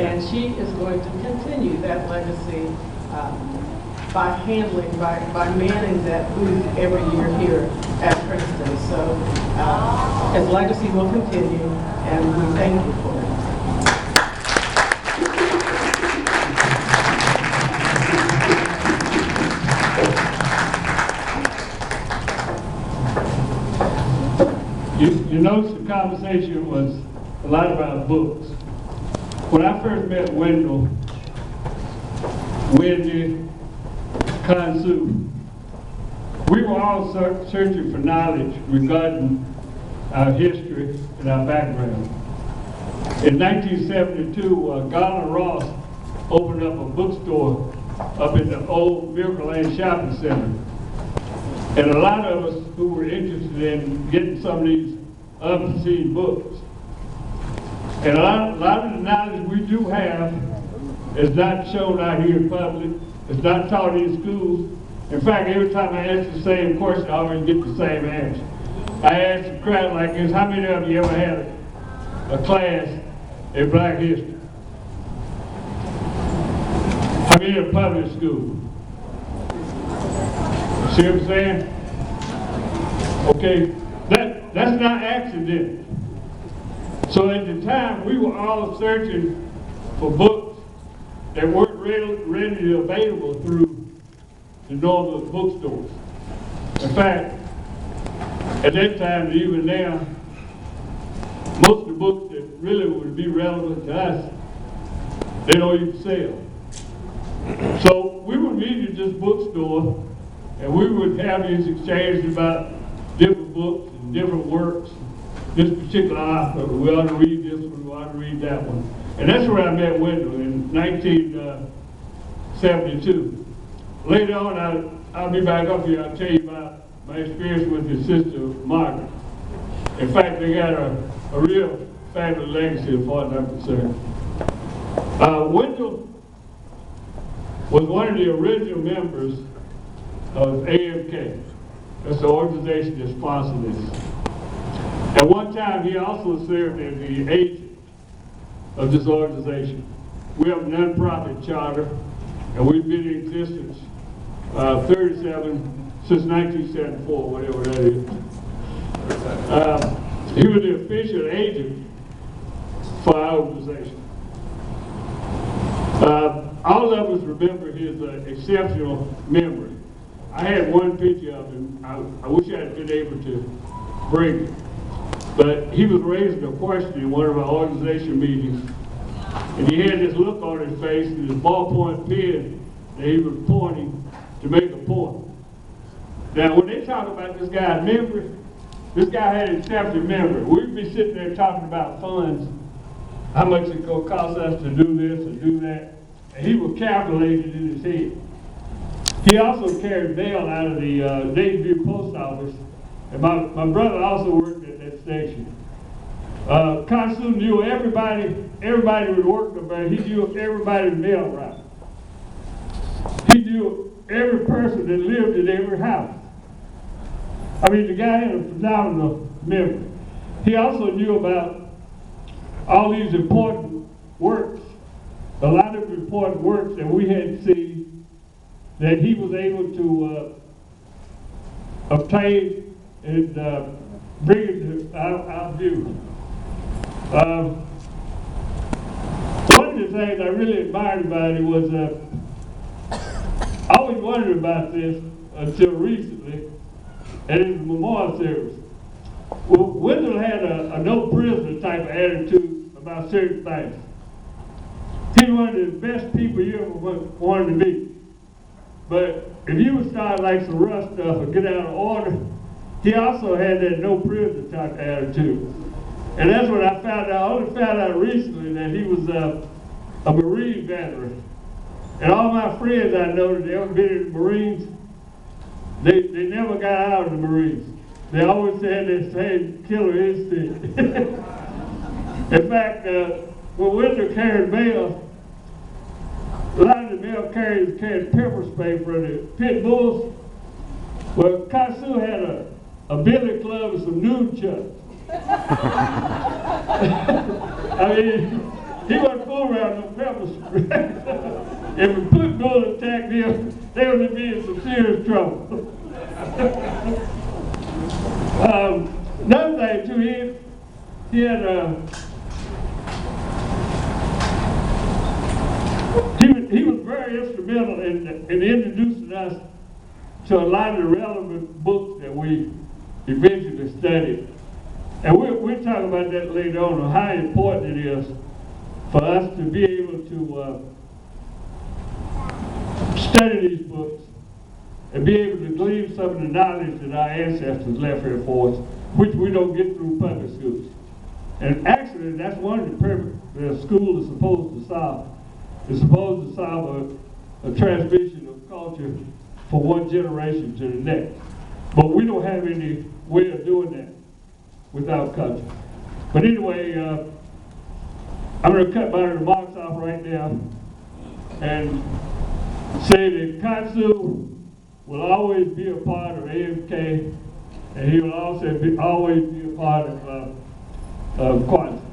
And she is going to continue that legacy by manning that booth every year here at Princeton. So his legacy will continue, and we thank you for it. You notice the conversation was a lot about books. When I first met Wendell, Wendell, Khonsu, we were all searching for knowledge regarding our history and our background. In 1972, Garner Ross opened up a bookstore up in the old Miracle Lane Shopping Center. And a lot of us who were interested in getting some of these unseen books. And a lot of the knowledge we do have is not shown out here in public. It's not taught in schools. In fact, every time I ask the same question, I always get the same answer. I ask a crowd like this, how many of you ever had a class in Black history? How many in public school? See what I'm saying? Okay, that's not accidental. So at the time, we were all searching for books that weren't readily available through the normal bookstores. In fact, at that time, and even now, most of the books that really would be relevant to us, they don't even sell. So we would meet at this bookstore, and we would have these exchanges about different books and different works. This particular author, we ought to read this one, we ought to read that one. And that's where I met Wendell in 1972. Later on, I'll be back up here, I'll tell you about my experience with his sister, Margaret. In fact, they got a real fabulous legacy as far as I'm concerned. Wendell was one of the original members of AMK. That's the organization that sponsored this. At one time, he also served as the agent of this organization. We have a nonprofit charter, and we've been in existence 37 since 1974, whatever that is. He was the official agent for our organization. All of us remember his exceptional memory. I had one picture of him. I wish I had been able to bring it. But he was raising a question in one of our organization meetings, and he had this look on his face and this ballpoint pen that he was pointing to make a point. Now, when they talk about this guy's memory, this guy had exceptional memory. We'd be sitting there talking about funds, how much it's going to cost us to do this and do that, and he was calculating in his head. He also carried mail out of the Dayton Post Office, and my brother also worked at that station. Khonsu knew everybody would work there. He knew everybody's mail route. He knew every person that lived in every house. I mean, the guy had a phenomenal memory. He also knew about all these important works, a lot of important works that we hadn't seen, that he was able to obtain and bring it to our view. One of the things I really admired about him was, I always wondered about this until recently, at his memorial service. Well, Wendell had a no prisoner type of attitude about certain things. He was one of the best people you ever wanted to meet. But if you would start like some rough stuff or get out of order, he also had that no prisoner type of attitude. And that's what I found out. I only found out recently that he was a Marine veteran. And all my friends I know that they ever been in the Marines, they never got out of the Marines. They always had that same killer instinct. In fact, when Wendell carried mail, a lot of the mail carriers carried pepper spray for the pit bulls. Well, Khonsu had a billy club and some noon chucks. I mean, he wasn't fooling go around no pepper spray. If we put bull attack them, they would be in some serious trouble. Another thing too, he was very instrumental in introducing us to a lot of the relevant books that we eventually studied. And we'll talk about that later on how important it is for us to be able to study these books and be able to glean some of the knowledge that our ancestors left here for us, which we don't get through public schools. And actually, that's one of the purposes the school is supposed to solve. It's supposed to solve a transmission of culture from one generation to the next. But we don't have any way of doing that without culture. But anyway, I'm going to cut my remarks off right now and say that Khonsu will always be a part of AMK, and he will also always be a part of Kwanzaa.